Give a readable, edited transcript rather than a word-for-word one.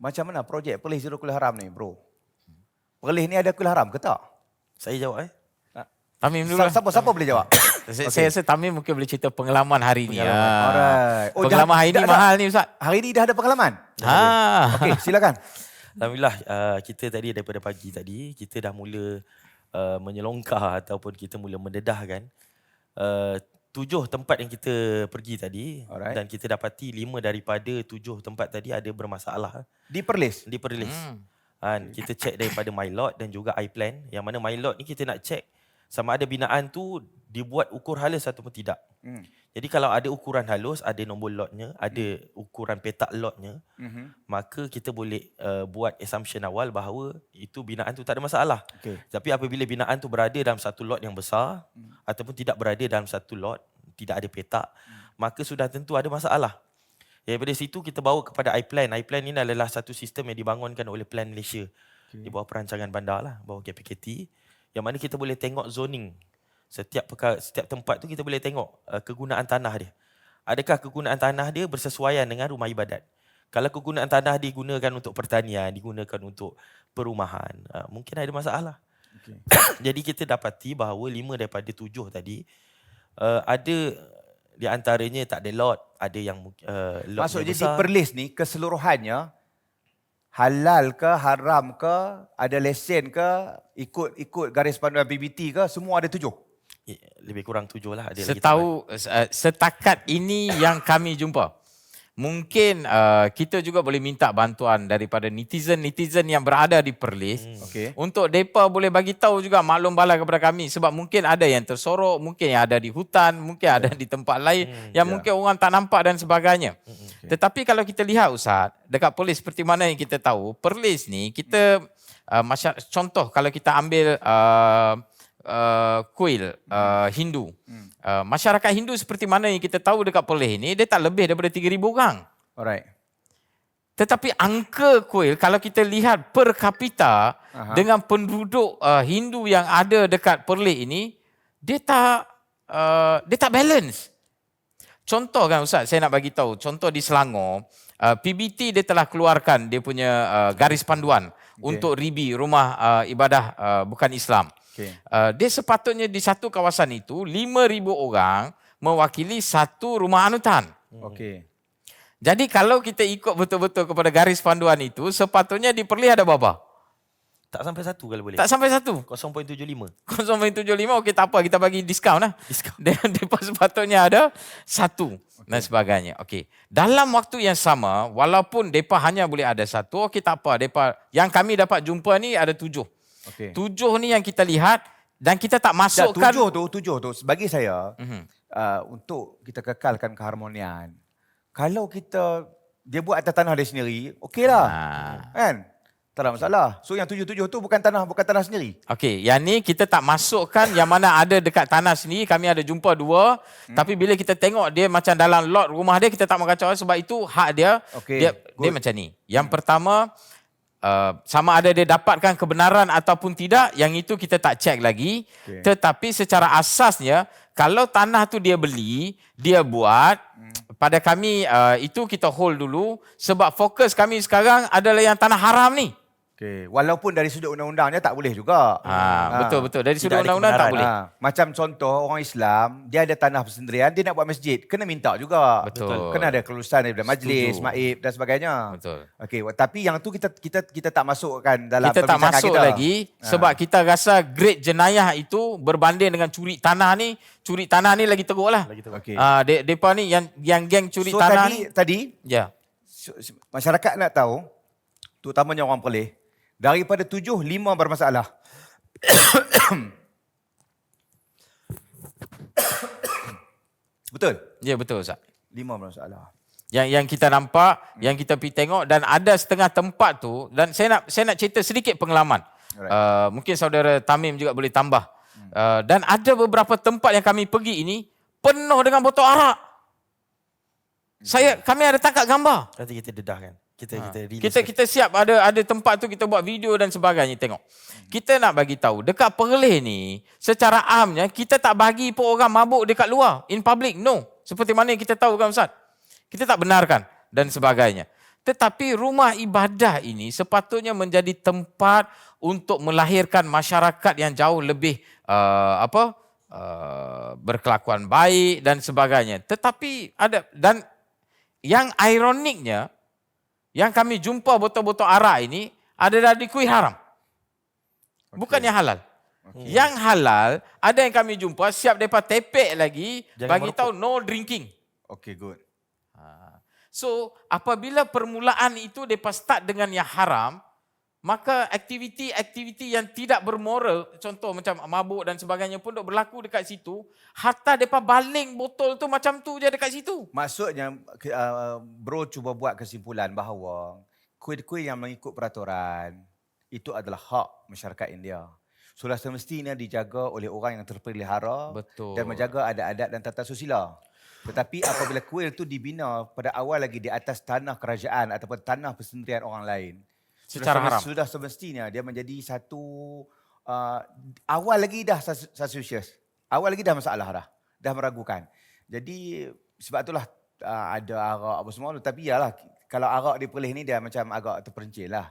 Macam mana projek Perlis Zero Kuil Haram ni, bro? Perlis ni ada kuil haram ke tak? Saya jawab Tamim dulu. Siapa boleh jawab? Saya rasa Tamim mungkin boleh cerita pengalaman hari ni. Alright. Pengalaman hari ni mahal ni Ustaz. Hari ni dah ada pengalaman? Okey, silakan. Alhamdulillah, kita tadi daripada pagi tadi, kita dah mula menyelongkar ataupun kita mula mendedahkan 7 tempat yang kita pergi tadi. Alright. Dan kita dapati 5 daripada 7 tempat tadi ada bermasalah. Di Perlis? Di Perlis. Kita cek daripada MyLot dan juga iPlan. Yang mana MyLot ni kita nak cek sama ada binaan tu dibuat ukur halus ataupun tidak. Jadi kalau ada ukuran halus, ada nombor lotnya, ada ukuran petak lotnya, maka kita boleh buat assumption awal bahawa itu binaan tu tak ada masalah. Okay. Tapi apabila binaan tu berada dalam satu lot yang besar ataupun tidak berada dalam satu lot, tidak ada petak, maka sudah tentu ada masalah. Daripada situ kita bawa kepada iPlan. iPlan ini adalah satu sistem yang dibangunkan oleh Plan Malaysia. Di bawah perancangan bandar lah, bawah KPKT. Yang mana kita boleh tengok zoning. Setiap tempat tu kita boleh tengok kegunaan tanah dia. Adakah kegunaan tanah dia bersesuaian dengan rumah ibadat? Kalau kegunaan tanah digunakan untuk pertanian, digunakan untuk perumahan, mungkin ada masalah. Okay. Jadi kita dapati bahawa 5 daripada 7 tadi ada di antaranya tak ada lot, ada yang lot maksudnya besar. di Perlis ni keseluruhannya halal ke, haram ke, ada lesen ke, ikut garis panduan PBT ke, semua ada 7? Lebih kurang 7 lah. Ada setakat ini yang kami jumpa. Mungkin kita juga boleh minta bantuan daripada netizen yang berada di Perlis untuk mereka boleh bagi tahu juga maklum bala kepada kami, sebab mungkin ada yang tersorok, mungkin yang ada di hutan, mungkin ada di tempat lain yang mungkin orang tak nampak dan sebagainya. Tetapi kalau kita lihat Ustaz, dekat Perlis seperti mana yang kita tahu, Perlis ni kita contoh kalau kita ambil kuil Hindu. Masyarakat Hindu seperti mana yang kita tahu dekat Perlis ni, dia tak lebih daripada 3,000 orang. Alright. Tetapi angka kuil kalau kita lihat per kapita dengan penduduk Hindu yang ada dekat Perlis ini, dia tak balance. Contoh kan Ustaz, saya nak bagi tahu, contoh di Selangor, PBT dia telah keluarkan dia punya garis panduan untuk RIBI, rumah ibadah bukan Islam. Dia sepatutnya di satu kawasan itu 5,000 orang mewakili satu rumah anutan. Jadi kalau kita ikut betul-betul kepada garis panduan itu, sepatutnya di Perlis ada berapa? Tak sampai 1 kalau boleh. Tak sampai 1. 0.75. 0.75, okey tak apa, kita bagi diskaun lah. Mereka sepatutnya ada 1 dan sebagainya. Okey. Dalam waktu yang sama, walaupun mereka hanya boleh ada 1, okey tak apa. Yang kami dapat jumpa ni ada 7. 7 ni yang kita lihat dan kita tak masukkan. 7 tu bagi saya untuk kita kekalkan keharmonian. Kalau dia buat atas tanah dia sendiri, okeylah. Kan? Tak ada masalah. So yang 7 tu bukan tanah sendiri. Okey, yang ni kita tak masukkan yang mana ada dekat tanah sendiri. Kami ada jumpa 2, tapi bila kita tengok dia macam dalam lot rumah dia, kita tak mengacau sebab itu hak dia. Dia macam ni. Yang pertama, sama ada dia dapatkan kebenaran ataupun tidak, yang itu kita tak cek lagi. Tetapi secara asasnya, kalau tanah tu dia beli, dia buat, pada kami itu kita hold dulu, sebab fokus kami sekarang adalah yang tanah haram ni. Walaupun dari sudut undang-undangnya tak boleh juga. Betul-betul. Dari sudut undang-undang tak boleh. Macam contoh orang Islam, dia ada tanah persendirian, dia nak buat masjid, kena minta juga. Betul. Kena ada kelulusan daripada majlis, maib dan sebagainya. Betul. Tapi yang tu kita tak masukkan dalam kita tak masuk kita lagi sebab kita rasa grade jenayah itu berbanding dengan curi tanah ni. Curi tanah ni lagi teruk lah. Depa ni yang geng curi tanah ni. Tadi masyarakat nak tahu, terutamanya orang Perlis, daripada 7, 5 bermasalah. Betul? Ya, betul Ustaz. 5 bermasalah. Yang kita nampak, yang kita pergi tengok, dan ada setengah tempat tu, dan saya nak cerita sedikit pengalaman. Mungkin saudara Tamim juga boleh tambah. Dan ada beberapa tempat yang kami pergi ini penuh dengan botol arak. Kami ada tangkap gambar. Nanti kita dedahkan. Kita siap ada tempat tu kita buat video dan sebagainya, tengok. Kita nak bagi tahu dekat Perlis ni secara amnya kita tak bagi pun orang mabuk dekat luar in public, no. Seperti mana yang kita tahu kan Ustaz. Kita tak benarkan dan sebagainya. Tetapi rumah ibadah ini sepatutnya menjadi tempat untuk melahirkan masyarakat yang jauh lebih berkelakuan baik dan sebagainya. Tetapi ada, dan yang ironiknya, yang kami jumpa botol-botol arak ini adalah dikui haram. Bukan yang halal. Yang halal, ada yang kami jumpa siap mereka tepek lagi, Jangan bagi merokok. tahu no drinking. Okay, good. So, apabila permulaan itu mereka start dengan yang haram, maka aktiviti-aktiviti yang tidak bermoral, contoh macam mabuk dan sebagainya pun dok berlaku dekat situ, hatta mereka baling botol tu macam tu je dekat situ. Maksudnya, bro cuba buat kesimpulan bahawa kuil-kuil yang mengikut peraturan itu adalah hak masyarakat India. Sudah semestinya dijaga oleh orang yang terpelihara Betul. dan menjaga adat-adat dan tata susila. Tetapi apabila kuil itu dibina pada awal lagi di atas tanah kerajaan ataupun tanah persendirian orang lain, Secara haram. sudah semestinya dia menjadi satu awal lagi dah suspicious. Awal lagi dah masalah dah meragukan. Jadi sebab itulah ada arak apa semua tu. Tapi yalah, kalau arak dipelih ni dia macam agak terperencil lah.